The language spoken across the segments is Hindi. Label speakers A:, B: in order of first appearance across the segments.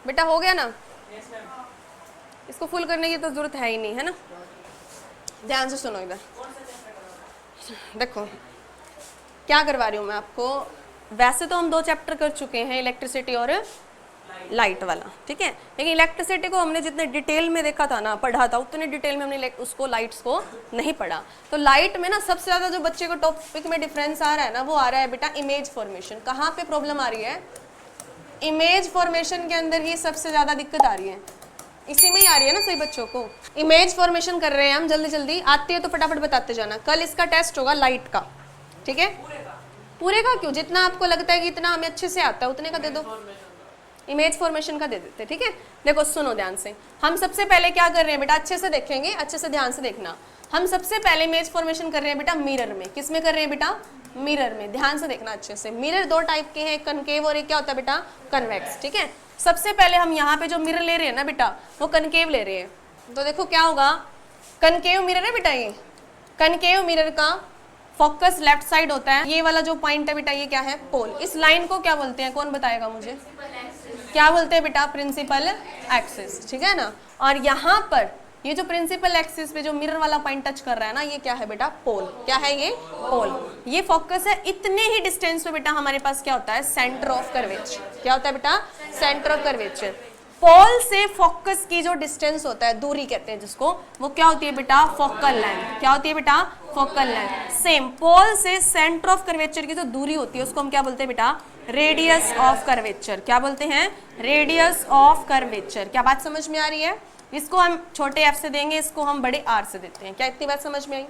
A: बेटा हो गया ना? इसको फुल करने की तो जरूरत है ही नहीं, है ना? ध्यान से सुनो इधर, देखो क्या करवा रही हूँ मैं आपको। वैसे तो हम 2 चैप्टर कर चुके हैं, इलेक्ट्रिसिटी और लाइट वाला, ठीक है, लेकिन इलेक्ट्रिसिटी को हमने जितने डिटेल में देखा था ना, पढ़ा था, उतने डिटेल में हमने उसको लाइट्स को नहीं पढ़ा। तो लाइट में ना सबसे ज़्यादा जो बच्चे को टॉपिक में डिफरेंस आ रहा है ना, वो आ रहा है बेटा इमेज फॉर्मेशन। कहाँ पे प्रॉब्लम आ रही है? इमेज फॉर्मेशन के अंदर ही सबसे ज़्यादा दिक्कत आ रही है, इसी में ही आ रही है ना सही बच्चों को। इमेज फॉर्मेशन कर रहे हैं हम, जल्दी जल्दी आती है तो फटाफट बताते जाना। कल इसका टेस्ट होगा लाइट का, ठीक है? पूरे का क्यों? जितना आपको लगता है कि इतना हमें अच्छे से आता है उतने का दे दो, इमेज फॉर्मेशन का दे देते, ठीक है? देखो सुनो ध्यान से, हम सबसे पहले क्या कर रहे हैं बेटा, अच्छे से देखेंगे, अच्छे से ध्यान से देखना। हम सबसे पहले इमेज फॉर्मेशन कर रहे हैं बेटा मिरर में। किस में कर रहे हैं बेटा? मिरर में। ध्यान से देखना अच्छे से। मिरर 2 टाइप के हैं, कनकेव और एक क्या होता है बेटा? कन्वेक्स, ठीक है? सबसे पहले हम यहाँ पे जो मिरर ले रहे हैं ना बेटा, वो कनकेव ले रहे हैं। तो देखो क्या होगा, कनकेव मिरर है बेटा ये। कनकेव मिरर का फोकस लेफ्ट साइड होता है। ये वाला जो पॉइंट है बेटा, ये क्या है? पोल। इस लाइन को क्या बोलते हैं, कौन बताएगा मुझे? क्या बोलते हैं बेटा? प्रिंसिपल एक्सिस, ठीक है ना? और यहाँ पर ये जो प्रिंसिपल एक्सिस पे जो मिरर वाला पॉइंट टच कर रहा है ना, ये क्या है बेटा? पोल। क्या है ये? पोल। ये फोकस है। इतने ही डिस्टेंस पे बेटा हमारे पास क्या होता है? Centre of curvature. क्या होता है बेटा? Centre of curvature. पोल से फोकस की जो डिस्टेंस होता है, दूरी कहते हैं जिसको, वो क्या होती है बेटा? Focal length. क्या होती है बेटा? Focal length. सेम पोल से सेंटर ऑफ कर्वेचर की जो दूरी होती है उसको हम क्या बोलते हैं बेटा? Radius of curvature. क्या बोलते हैं? Radius of curvature. क्या बात समझ में आ रही है? इसको हम छोटे f से देंगे, इसको हम बड़े r से देते हैं। क्या इतनी बात समझ में आई?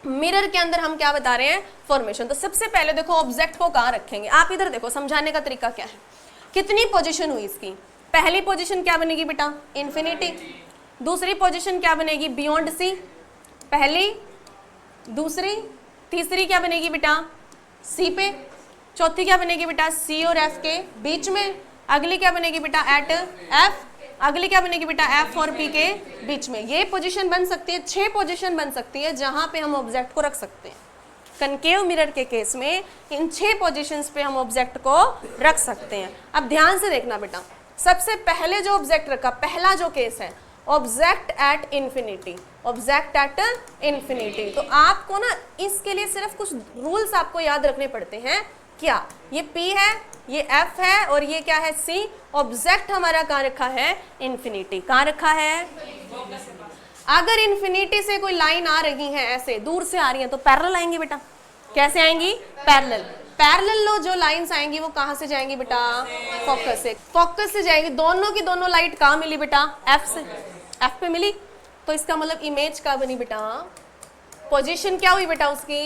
A: मिरर के अंदर हम क्या बता रहे हैं? फॉर्मेशन। तो सबसे पहले देखो ऑब्जेक्ट को कहाँ रखेंगे। आप इधर देखो, समझाने का तरीका क्या है। कितनी पोजीशन हुई इसकी? पहली पोजीशन क्या बनेगी बेटा? इन्फिनिटी। दूसरी पोजीशन क्या बनेगी? Beyond C. पहली, दूसरी, तीसरी क्या बनेगी बेटा? सी पे। चौथी क्या बनेगी बेटा? सी और एफ के बीच में। अगली क्या बनेगी बेटा? At F. अगली क्या बनेगी बेटा? एफ और पी के बीच में। ये पोजीशन बन सकती है, 6 पोजीशन बन सकती है जहां पे हम ऑब्जेक्ट को रख सकते हैं। कनकेव मिरर के केस में इन 6 पोजीशंस पे हम ऑब्जेक्ट को रख सकते हैं। अब ध्यान से देखना बेटा, सबसे पहले जो ऑब्जेक्ट रखा, पहला जो केस है, object at infinity. Object at infinity. तो आपको ना इसके लिए सिर्फ कुछ रूल्स आपको याद रखने पड़ते हैं। क्या? ये P है, ये F है और ये क्या है? C। ऑब्जेक्ट हमारा कहाँ रखा है? इन्फिनिटी। कहाँ रखा है? अगर इन्फिनिटी से कोई लाइन आ रही है, ऐसे दूर से आ रही है, तो पैरेलल आएंगी बेटा। कैसे आएंगी? पैरेलल। पैरेलल लो जो लाइंस आएंगी वो कहाँ से जाएंगी बेटा? फोकस से। फोकस से जाएंगी। दोनों की दोनों लाइट कहाँ मिली बेटा? F से। F पे मिली। तो इसका मतलब इमेज कहाँ बनी बेटा? पोजीशन क्या हुई बेटा उसकी?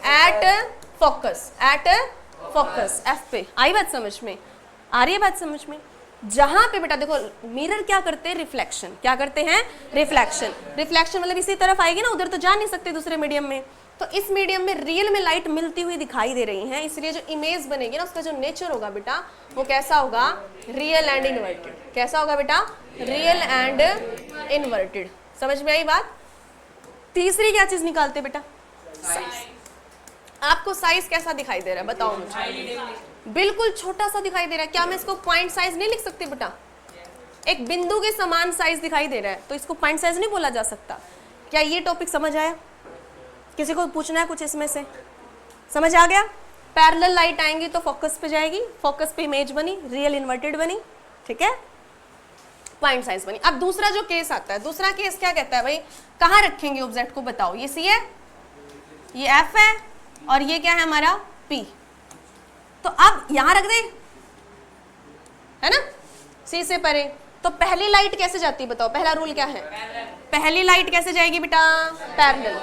A: At focus. At focus, F पे। आई बात समझ में? आ रही है बात समझ में? जहां पे बेटा देखो मिरर क्या करते हैं? रिफ्लेक्शन। क्या करते हैं? रिफ्लेक्शन। रिफ्लेक्शन मतलब इसी तरफ आएगी ना, उधर तो जा नहीं सकते दूसरे मीडियम में। तो इस मीडियम में रियल में लाइट मिलती हुई दिखाई दे रही है, इसलिए जो इमेज बनेगी ना, उसका जो नेचर होगा बेटा, वो कैसा होगा? Real and inverted. कैसा होगा बेटा? Real and inverted. समझ में आई बात? तीसरी क्या चीज निकालते बेटा? साइज। आपको साइज कैसा दिखाई दे रहा है बताओ मुझे? बिल्कुल छोटा सा दिखाई दे रहा है। क्या मैं इसको पॉइंट साइज नहीं लिख सकती बेटा? एक बिंदु के समान साइज दिखाई दे रहा है, तो इसको पॉइंट साइज नहीं बोला जा सकता। क्या ये टॉपिक समझ आया? किसी को पूछना है कुछ इसमें से? समझ आ गया? पैरेलल लाइट आएंगी तो फोकस पे जाएगी, फोकस पे इमेज बनी, रियल इन्वर्टेड बनी, ठीक है, पॉइंट साइज बनी। अब दूसरा जो केस आता है, दूसरा केस क्या कहता है भाई? कहाँ रखेंगे ऑब्जेक्ट को बताओ? ये सी है, ये एफ है और ये क्या है हमारा? पी। तो अब यहां रख दे, है ना, सी से परे। तो पहली लाइट कैसे जाती है बताओ? पहला रूल क्या है? पहली लाइट कैसे जाएगी बेटा? पैरेलल।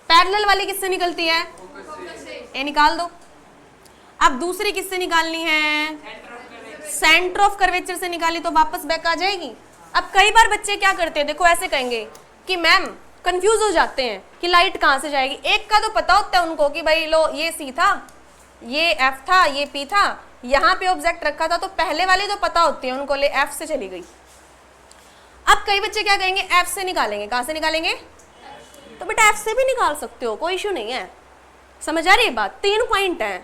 A: पैरेलल वाली किससे निकलती है? ये निकाल दो। अब दूसरी किससे निकालनी है? सेंटर ऑफ कर्वेचर से निकाली तो वापस बैक आ जाएगी। अब कई बार बच्चे क्या करते हैं, देखो ऐसे कहेंगे कि मैम कंफ्यूज हो जाते हैं कि लाइट कहाँ से जाएगी। एक का तो पता होता है उनको कि भाई लो ये सी था, ये एफ था, ये पी था, यहाँ पे ऑब्जेक्ट रखा था, तो पहले वाली तो पता होती है उनको, ले एफ से चली गई। अब कई बच्चे क्या कहेंगे? एफ से निकालेंगे। कहाँ से निकालेंगे? तो बेटा एफ से भी निकाल सकते हो, कोई इशू नहीं है। समझ आ रही है बात? 3 पॉइंट है।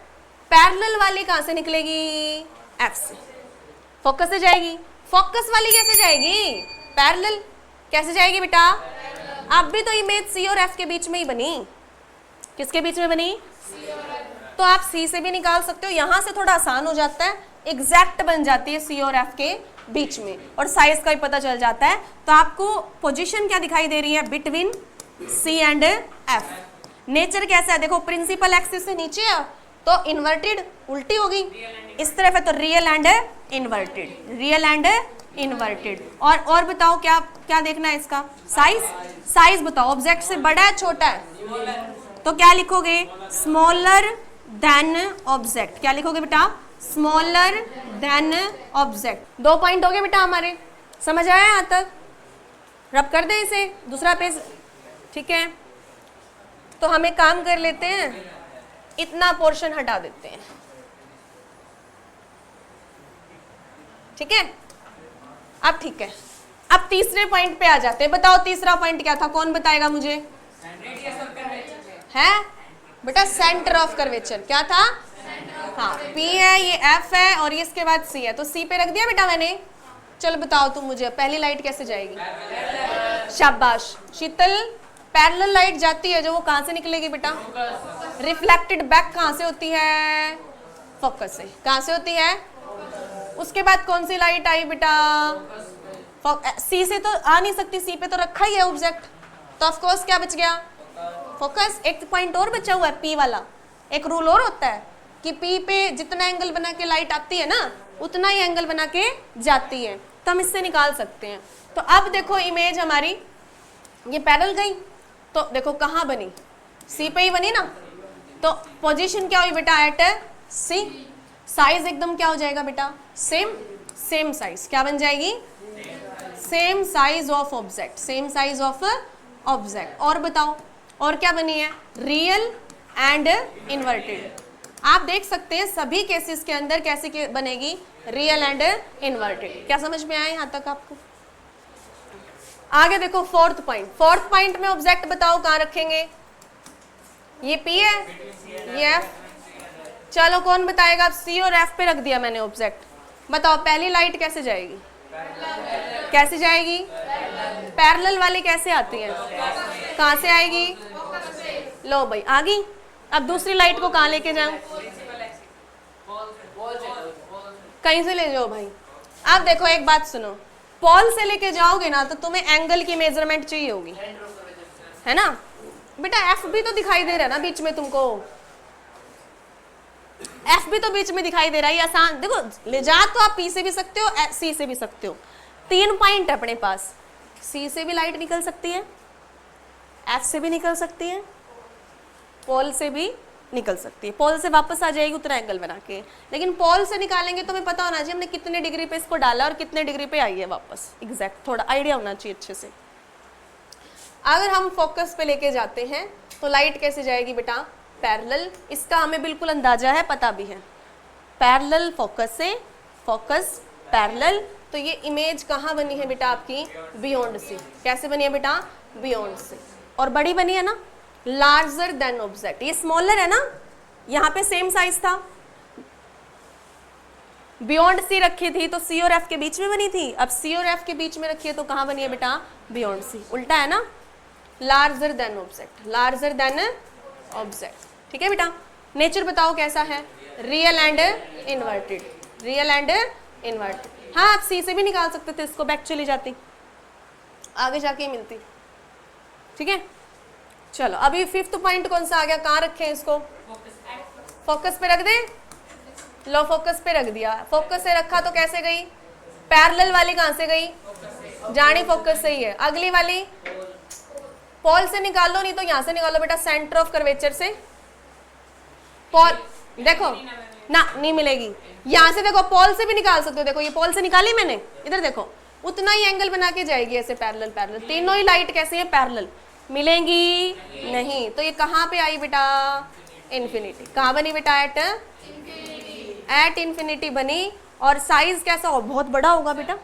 A: पैरेलल वाली कहाँ से निकलेगी? एफ से। फोकस से जाएगी। फोकस वाली कैसे जाएगी? पैरेलल। कैसे जाएगी बेटा? अब भी तो इमेज सी और एफ के बीच में ही बनी। किसके बीच में बनी? तो आप सी से भी निकाल सकते हो, यहां से थोड़ा आसान हो जाता है, एग्जैक्ट बन जाती है सी और एफ के बीच में, और साइज का भी पता चल जाता है। तो आपको पोजीशन क्या दिखाई दे रही है? Between C and F. Nature कैसा है? देखो प्रिंसिपल एक्सिस से नीचे है तो इन्वर्टेड, उल्टी होगी। इस तरफ है तो real and inverted, real and inverted. और बताओ क्या क्या देखना है इसका? साइज। साइज बताओ, ऑब्जेक्ट से बड़ा है छोटा है? तो क्या लिखोगे? Smaller than object. क्या लिखोगे बेटा? Smaller than object. 2 पॉइंट हो गए बेटा हमारे, समझ आया यहाँ तक? रब कर दें इसे, दूसरा पेज, ठीक है। तो हम एक काम कर लेते हैं, इतना पोर्शन हटा देते हैं, ठीक है। अब ठीक है, अब तीसरे पॉइंट पे आ जाते हैं। बताओ तीसरा पॉइंट क्या था? कौन बताएगा मुझे? है बेटा सेंटर ऑफ कर्वेचर। क्या था? हाँ, P है, ये F है और ये इसके बाद C है, तो C पे रख दिया बेटा मैंने। चलो बताओ तुम मुझे, पहली लाइट कैसे जाएगी? शाबाश शीतल। पैरेलल लाइट जाती है जो, वो कहाँ से निकलेगी बेटा? रिफ्लेक्टेड बैक कहाँ से होती है? फोकस से। कहाँ से होती है? उसके बाद कौन सी लाइट आई बेटा? सी से तो आ नहीं सकती, सी पे तो रखा ही है ऑब्जेक्ट, तो ऑफ कोर्स क्या बच गया? फोकस। एक पॉइंट और बचा हुआ है पी वाला। एक रूल और होता है कि पी पे जितना एंगल बना के लाइट आती है ना, उतना ही एंगल बना के जाती है, तो हम इससे निकाल सकते हैं। तो अब देखो इमेज हमारी ये पैरेलल गई, तो देखो कहाँ बनी? सी पे ही बनी ना, तो पोजीशन क्या हुई बेटा? एट सी। साइज एकदम क्या हो जाएगा बेटा? सेम। सेम साइज क्या बन जाएगी? Same size of object, same size of object. और बताओ और क्या बनी है? Real and inverted. आप देख सकते हैं सभी केसेस के अंदर कैसे बनेगी? Real and inverted. क्या समझ में आया यहाँ तक आपको? आगे देखो फोर्थ पॉइंट। फोर्थ पॉइंट में ऑब्जेक्ट बताओ कहाँ रखेंगे? ये P है, ये F। चलो कौन बताएगा? अब C और F पे रख दिया मैंने ऑब्जेक्ट। बताओ पहली लाइट कैसे जाएगी? कैसे जाएगी? पैरेलल वाली कैसे आती है? कहाँ से आएगी? लो भाई आ गई। अब दूसरी लाइट को कहाँ लेके जाऊं? कहीं से ले जाओ भाई। अब देखो एक बात सुनो, पॉल से लेके जाओगे ना तो तुम्हें एंगल की मेजरमेंट चाहिए होगी, है ना बेटा? एफ भी तो दिखाई दे रहा है ना बीच में तुमको, एफ भी तो बीच में दिखाई दे रहा है। आसान देखो, ले जा तो आप पी से भी सकते हो, सी से भी सकते हो। 3 पॉइंट है अपने पास, सी से भी लाइट निकल सकती है, एफ से भी निकल सकती है, पोल से भी निकल सकती है। पोल से वापस आ जाएगी उतना एंगल बना के, लेकिन पोल से निकालेंगे तो हमें पता होना चाहिए हमने कितने डिग्री पे इसको डाला और कितने डिग्री पे आई है वापस, एग्जैक्ट थोड़ा आइडिया होना चाहिए अच्छे से। अगर हम फोकस पे लेके जाते हैं तो लाइट कैसे जाएगी बेटा? पैरेलल। इसका हमें बिल्कुल अंदाजा है, पता भी है। पैरेलल फोकस से, फोकस पैरेलल। तो ये इमेज कहाँ बनी है बेटा आपकी? बियॉन्ड से। कैसे बनी है बेटा? बियॉन्ड से। और बड़ी बनी है ना, लार्जर देन ऑब्जेक्ट। ये स्मॉलर है ना, यहाँ पे सेम साइज था, बियॉन्ड सी रखी थी तो सी और एफ के बीच में बनी थी। अब सी और एफ के बीच में रखी है तो कहाँ बनी है बेटा? Beyond C. उल्टा है ना, larger than object, larger than object. ठीक है बेटा? नेचर बताओ कैसा है? Real and inverted, real and inverted. हाँ, आप सी से भी निकाल सकते थे इसको, बैक चली जाती, आगे जाके मिलती। ठीक है, चलो अभी 5th पॉइंट कौन सा आ गया? कहाँ रखे हैं इसको? फोकस पे रख दे। लो फोकस पे रख दिया। फोकस से रखा तो कैसे गई? पैरेलल वाली कहाँ से गई? जानी फोकस से ही है। अगली वाली पॉल से निकालो, नहीं तो यहाँ से निकालो बेटा, सेंटर ऑफ कर्वेचर से। पॉल देखो ना, नहीं मिलेगी। यहाँ से देखो, पॉल से भी निकाल सकते हो। देखो ये पॉल से निकाली मैंने, इधर देखो, उतना ही एंगल बना के जाएगी ऐसे पैरेलल पैरेलल। तीनों ही लाइट कैसी है? पैरेलल। मिलेंगी नहीं, तो ये कहाँ पे आई बेटा? इन्फिनिटी। कहाँ बनी बेटा? एट इन्फिनिटी बनी। और साइज कैसा हो? बहुत बड़ा होगा बेटा।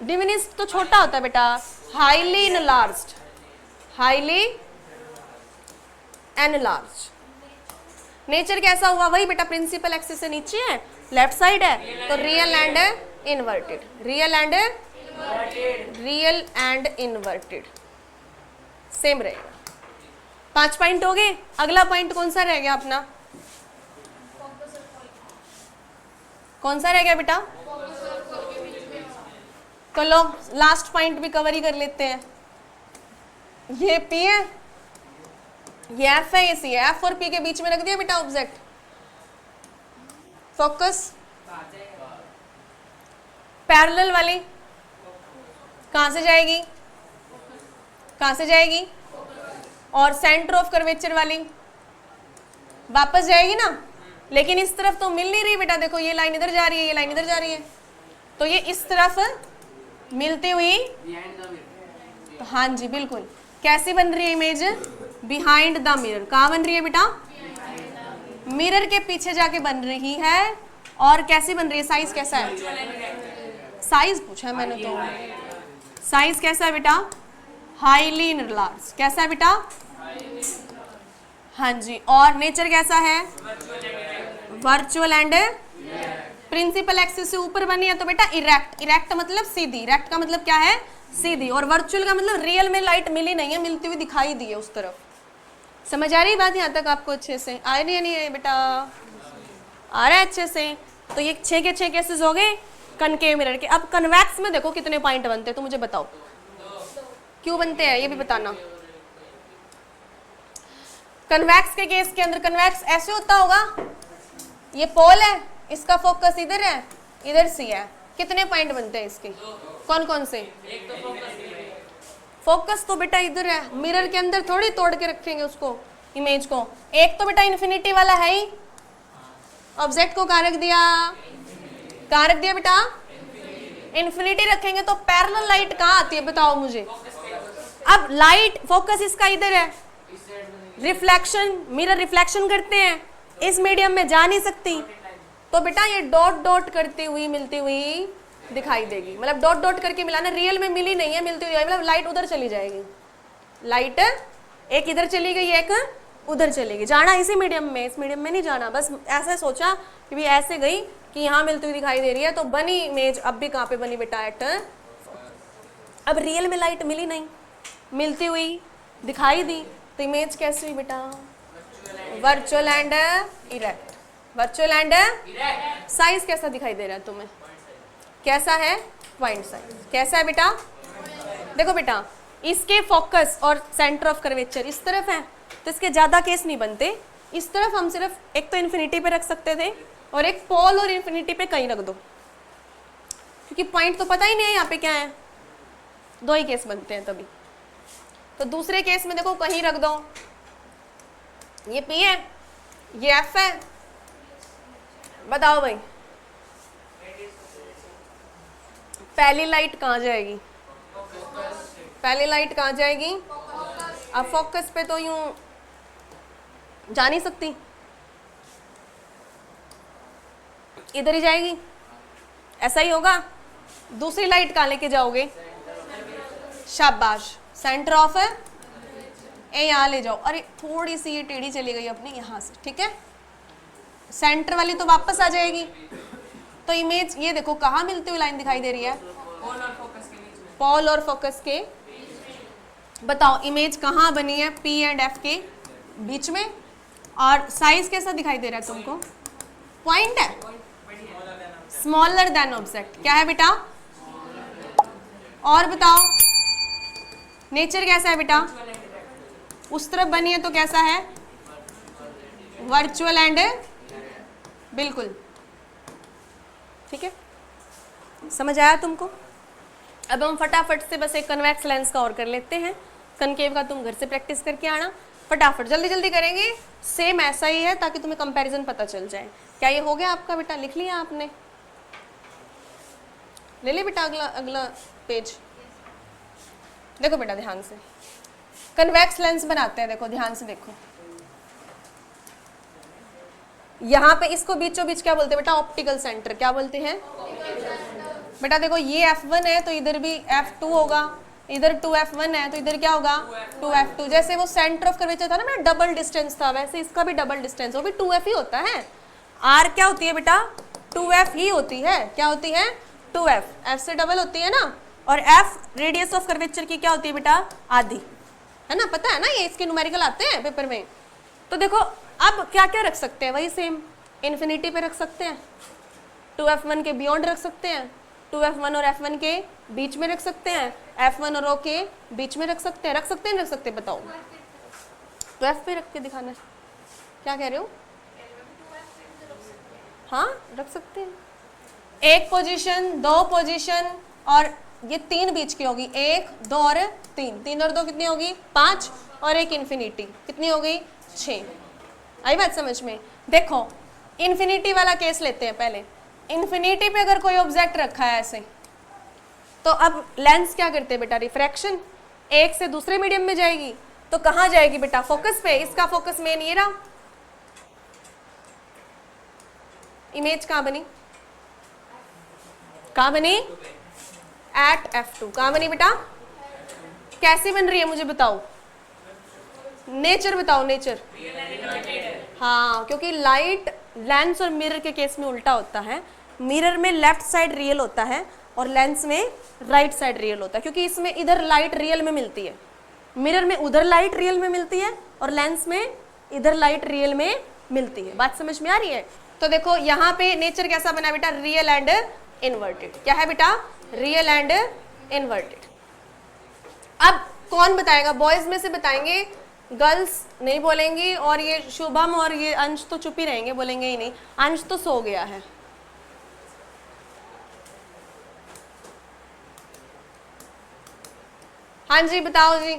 A: डिमिनिश तो छोटा होता है बेटा। Highly enlarged, highly enlarged. Nature कैसा हुआ? वही बेटा, प्रिंसिपल एक्सिस से नीचे है लेफ्ट साइड है तो real and inverted, real and inverted same रहेगा। 5 पॉइंट हो गए। अगला पॉइंट कौन सा रह गया अपना? कौन सा रह गया बेटा? तो लो लास्ट पॉइंट भी कवर ही कर लेते हैं। ये पी है, ये एफ है, ये सी है। एफ और पी के बीच में रख दिया बेटा ऑब्जेक्ट। फोकस पैरेलल वाली कहां से जाएगी? कहां से जाएगी? और सेंटर ऑफ कर्वेचर वाली वापस जाएगी ना, लेकिन इस तरफ तो मिल नहीं रही बेटा। देखो ये लाइन इधर जा रही है, ये लाइन इधर जा रही है, तो ये इस तरफ मिलती हुई, तो हाँ जी बिल्कुल। कैसी बन रही है इमेज? Behind the mirror. कहाँ बन रही है बेटा? मिरर के पीछे जाके बन रही है। और कैसी बन रही है? साइज कैसा है? साइज पूछा है मैंने तो। साइज कैसा है बेटा? Highly enlarge. कैसा है बेटा? हाँ जी। और नेचर कैसा है? वर्चुअल एंड प्रिंसिपल एक्सिस से ऊपर बनी है तो बेटा इरेक्ट। इरेक्ट मतलब सीधी, इरेक्ट का मतलब क्या है? सीधी। और वर्चुअल का मतलब रियल में लाइट मिली नहीं है, मिलती हुई दिखाई दी है उस तरफ। समझ आ रही बात यहाँ तक आपको अच्छे से? आ रही है नहीं है बेटा? आ रहा है अच्छे से? तो ये 6 के 6 केसेस हो गए कनकेव मिरर के। अब कन्वेक्स में देखो कितने पॉइंट बनते हैं तो मुझे बताओ, क्यों बनते हैं ये भी बताना। कन्वेक्स के केस के अंदर कन्वेक्स ऐसे होता होगा, ये पोल है, इसका फोकस इधर है, इधर सी है। कितने पॉइंट बनते हैं इसके? कौन कौन से? फोकस तो बेटा इधर है, मिरर के अंदर थोड़ी तोड़ के रखेंगे उसको, इमेज को। एक तो बेटा इन्फिनिटी वाला है ही, ऑब्जेक्ट को कहाँ रख दिया? कहाँ रख दिया बेटा? इन्फिनिटी रखेंगे तो पैरेलल लाइट कहाँ आती है बताओ मुझे। अब लाइट फोकस इसका इधर है, रिफ्लेक्शन, मिरर रिफ्लेक्शन करते हैं, इस मीडियम में जा नहीं सकती, तो बेटा ये डॉट डॉट करती हुई मिलती हुई दिखाई देगी। मतलब डॉट डॉट करके मिलाना, रियल में मिली नहीं है, मिलती हुई, मतलब लाइट उधर चली जाएगी। लाइट एक इधर चली गई, एक उधर चली गई। जाना इसी मीडियम में, इस मीडियम में नहीं जाना। बस ऐसे सोचा कि भी ऐसे गई कि यहाँ मिलती हुई दिखाई दे रही है, तो बनी इमेज। अब भी कहाँ पे बनी बेटा? एट। अब रियल में लाइट मिली नहीं, मिलती हुई दिखाई दी, तो इमेज कैसी हुई बेटा? Virtual and erect. Virtual and size कैसा दिखाई दे रहा है तुम्हें? कैसा है? Point size. कैसा है बेटा? देखो बेटा, इसके फोकस और सेंटर ऑफ कर्वेचर इस तरफ है, तो इसके ज्यादा केस नहीं बनते। इस तरफ हम सिर्फ एक तो इन्फिनिटी पे रख सकते थे, और एक पोल और इन्फिनिटी पे कहीं रख दो, क्योंकि पॉइंट तो पता ही नहीं है यहाँ पे क्या है। 2 ही केस बनते हैं तभी। तो दूसरे केस में देखो कहीं रख दो, ये P है, ये F है। बताओ भाई, पहली लाइट कहाँ जाएगी? पहली लाइट कहाँ जाएगी? अब फोकस पे तो यूं जा नहीं सकती, इधर ही जाएगी, ऐसा ही होगा। दूसरी लाइट कहाँ लेके जाओगे? शाबाश, सेंटर ऑफ है, यहाँ ले जाओ। अरे थोड़ी सी ये टेढ़ी चली गई अपनी यहाँ से, ठीक है। सेंटर वाली तो वापस आ जाएगी। तो इमेज ये देखो कहाँ मिलती हुई लाइन दिखाई दे रही है? पोल और फोकस के। बताओ इमेज कहाँ बनी है? P एंड F के बीच में। और साइज कैसा दिखाई दे रहा है तुमको? पॉइंट है, स्मॉलर देन ऑब्जेक्ट। क्या है बेटा? और बताओ नेचर कैसा है बेटा? उस तरफ बनी है तो कैसा है? वर्चुअल एंड बिल्कुल, ठीक है। समझ आया तुमको? अब हम फटाफट से बस एक कन्वेक्स लेंस का और कर लेते हैं। कनकेव का तुम घर से प्रैक्टिस करके आना फटाफट, जल्दी जल्दी करेंगे। सेम ऐसा ही है ताकि तुम्हें कंपैरिजन पता चल जाए। क्या ये हो गया आपका बेटा? लिख लिया आपने? ले ले बेटा अगला पेज। देखो बेटा ध्यान से, कन्वेक्स लेंस बनाते हैं। देखो ध्यान से देखो, यहाँ पे इसको बीचों बीच क्या बोलते हैं बेटा? Optical centre. क्या बोलते हैं बेटा? देखो ये F1 है तो इधर भी F2 होगा, इधर 2F1 है तो इधर क्या होगा? 2F2। जैसे वो सेंटर ऑफ कर्वेचर था ना बेटा, डबल डिस्टेंस था, वैसे इसका भी डबल डिस्टेंस, वो भी 2F ही होता है। R क्या होती है बेटा? 2f ही होती है। क्या होती है? 2f, f से डबल होती है ना, और f रेडियस ऑफ कर्वेचर की क्या होती है बेटा? आधी, है ना, पता है ना, ये इसके न्यूमेरिकल आते हैं पेपर में। तो देखो अब क्या क्या रख सकते हैं, वही सेम, इन्फिनिटी पे रख सकते हैं, 2f1 के बियॉन्ड रख सकते हैं, 2f1 और f1 के बीच में रख सकते हैं, f1 और o के बीच में रख सकते हैं, रख सकते हैं नहीं रख सकते बताओ? तो f पे रख के दिखाना, क्या कह रहे हो? हाँ रख सकते हैं, एक पोजीशन, दो पोजीशन, और ये 3 बीच की होगी, 1 2 और 3, 3 और 2 कितनी होगी? 5, और एक इन्फिनिटी कितनी हो गई? 6। आई बात समझ में? देखो इन्फिनिटी वाला केस लेते हैं पहले। इन्फिनिटी पे अगर कोई ऑब्जेक्ट रखा है ऐसे, तो अब लेंस क्या करते हैं बेटा? रिफ्रैक्शन, एक से दूसरे मीडियम में जाएगी, तो कहाँ जाएगी बेटा? फोकस पे। इसका फोकस मेन ये रहा, इमेज कहाँ बनी? कहाँ बनी? Eight f2। कहाँ बनी बेटा? कैसी बन रही है मुझे बताओ, नेचर बताओ, नेचर। हाँ, क्योंकि लाइट लेंस और मिरर के केस में उल्टा होता है, मिरर में लेफ्ट साइड रियल होता है और लेंस में राइट साइड रियल होता है, क्योंकि इसमें इधर लाइट रियल में मिलती है, मिरर में उधर लाइट रियल में मिलती है, और लेंस में इधर लाइट रियल में मिलती है। बात समझ में आ रही है? तो देखो यहाँ पे नेचर कैसा बना बेटा? Real and inverted. क्या है बेटा? Real and inverted. अब कौन बताएगा? बॉयज में से बताएंगे, गर्ल्स नहीं बोलेंगी, और ये शुभम और ये अंश तो चुप ही रहेंगे, बोलेंगे ही नहीं। अंश तो सो गया है। हाँ जी बताओ जी।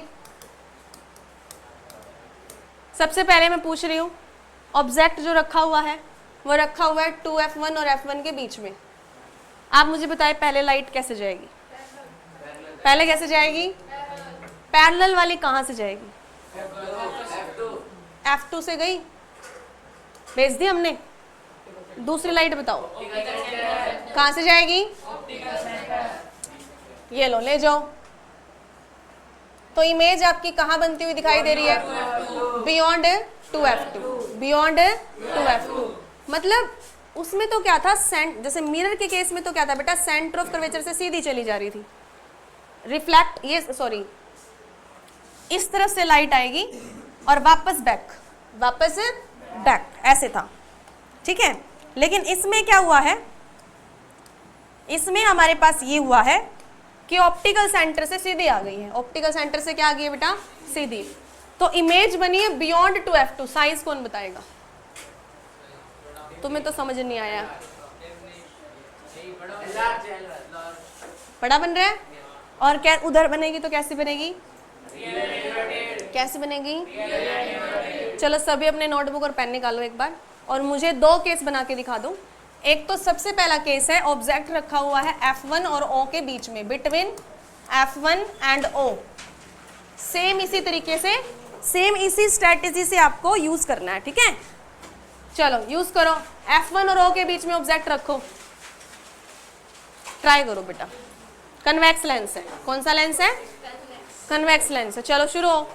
A: सबसे पहले मैं पूछ रही हूँ, ऑब्जेक्ट जो रखा हुआ है वो रखा हुआ है 2f1 और f1 के बीच में। आप मुझे बताएं पहले लाइट कैसे जाएगी? पहले कैसे जाएगी? पैरेलल वाली कहाँ से जाएगी? f2 से गई, भेज दी हमने। दूसरी लाइट बताओ कहाँ से जाएगी? ये लो, ले जाओ। तो इमेज आपकी कहाँ बनती हुई दिखाई दे रही है? Beyond 2f2, beyond 2f2। मतलब उसमें तो क्या था, जैसे मिरर के केस में तो क्या था बेटा? सेंटर ऑफ कर्वेचर से सीधी चली जा रही थी, रिफ्लेक्ट, ये सॉरी इस तरफ से लाइट आएगी और वापस बैक, वापस बैक, ऐसे था, ठीक है। लेकिन इसमें क्या हुआ है? इसमें हमारे पास ये हुआ है कि ऑप्टिकल सेंटर से सीधी आ गई है। ऑप्टिकल सेंटर से क्या आ गई है बेटा? सीधी। तो इमेज बनी है बियॉन्ड 2f2। साइज कौन बताएगा? तुम्हें तो समझ नहीं आया। बड़ा बन रहा है, और क्या उधर बनेगी तो कैसी बनेगी? कैसे बनेगी? चलो सभी अपने नोटबुक और पेन निकालो एक बार, और मुझे 2 केस बना के दिखा दो। एक तो सबसे पहला केस है, ऑब्जेक्ट रखा हुआ है f1 और o के बीच में, between f1 and o। Same इसी तरीके से, सेम इसी स्ट्रेटेजी से आपको यूज करना है, ठीक है। चलो यूज करो, f1 और o के बीच में ऑब्जेक्ट रखो, ट्राई करो बेटा। कन्वेक्स लेंस है। कौन सा लेंस है? कन्वेक्स लेंस है। चलो शुरू हो।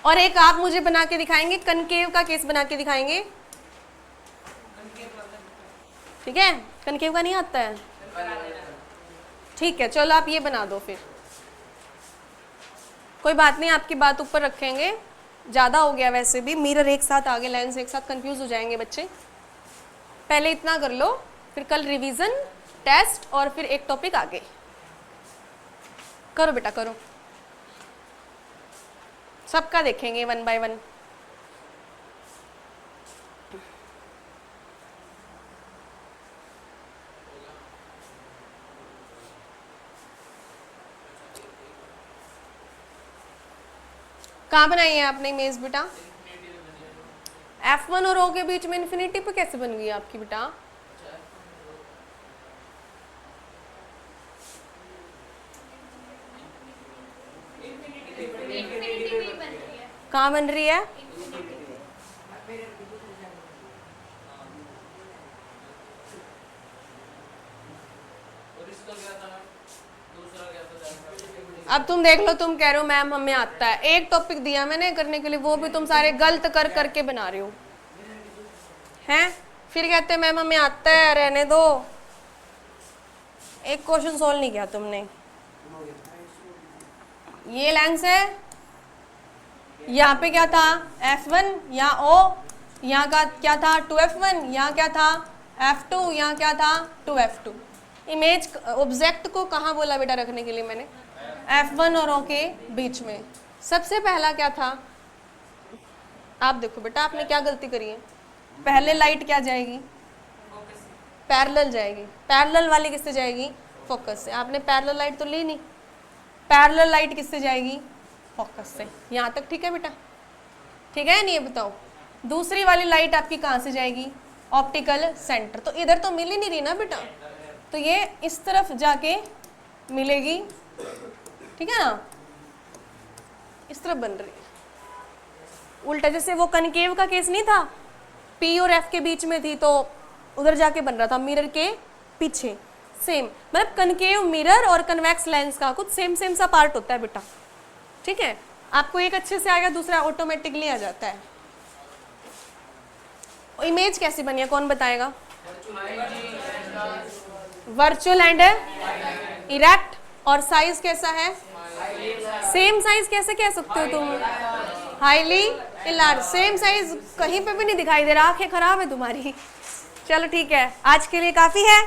A: और एक आप मुझे बना के दिखाएंगे, कनकेव का केस बना के दिखाएंगे, ठीक है। कनकेव का नहीं आता है, ठीक है। चलो आप ये बना दो फिर, कोई बात नहीं, आपकी बात ऊपर रखेंगे, ज़्यादा हो गया वैसे भी, मिरर एक साथ आगे, लेंस एक साथ, कंफ्यूज हो जाएंगे बच्चे। पहले इतना कर लो, फिर कल रिवीजन, टेस्ट, और फिर एक टॉपिक आगे। करो बेटा करो, सबका देखेंगे 1 बाय 1। कहाँ बनाई है आपने इमेज बेटा? f1 और o के बीच में इन्फिनिटी पे कैसे बन गई आपकी बेटा? कहाँ बन रही है? अब तुम देख लो, तुम कह रहे हो मैम हमें आता है, एक टॉपिक दिया मैंने करने के लिए, वो भी तुम सारे गलत कर करके बना रहे हो। हैं, फिर कहते हैं मैम हमें आता है, रहने दो। एक क्वेश्चन सोल्व नहीं किया तुमने। ये लेंस है, यहाँ पे क्या था F1, यहाँ O, यहाँ का क्या था 2F1, यहाँ क्या था F2, यहाँ क्या था 2F2। इमेज ऑब्जेक्ट को कहाँ बोला बेटा रखने के लिए मैंने? F1 और O के बीच में। सबसे पहला क्या था, आप देखो बेटा आपने क्या गलती करी है। पहले लाइट क्या जाएगी? पैरेलल जाएगी। पैरेलल वाली किससे जाएगी? फोकस से। आपने पैरेलल लाइट तो ली नहीं। पैरेलल लाइट किससे जाएगी? फोकस से। यहाँ तक ठीक है बेटा? ठीक है नहीं? ये बताओ दूसरी वाली लाइट आपकी कहाँ से जाएगी? Optical centre. तो इधर तो मिल ही नहीं रही ना बेटा, तो ये इस तरफ जाके मिलेगी, ठीक है ना? इस तरफ बन रही है उल्टा। जैसे वो कनकेव का केस नहीं था, P और F के बीच में थी तो उधर जाके बन रहा था मिरर के पीछे। सेम मतलब कनकेव मिरर और कन्वेक्स लेंस का कुछ सेम सा पार्ट होता है बेटा, ठीक है? आपको एक अच्छे से आएगा, दूसरा ऑटोमेटिकली आ जाता है। इमेज कैसी बनी है कौन बताएगा? Virtual and erect. और साइज कैसा है? सेम साइज कैसे कह सकते हो तुम? Highly large. सेम साइज कहीं पे भी नहीं दिखाई दे रहा, आंखें खराब है तुम्हारी। चलो ठीक है, आज के लिए काफी है।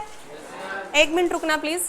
A: 1 मिनट रुकना प्लीज।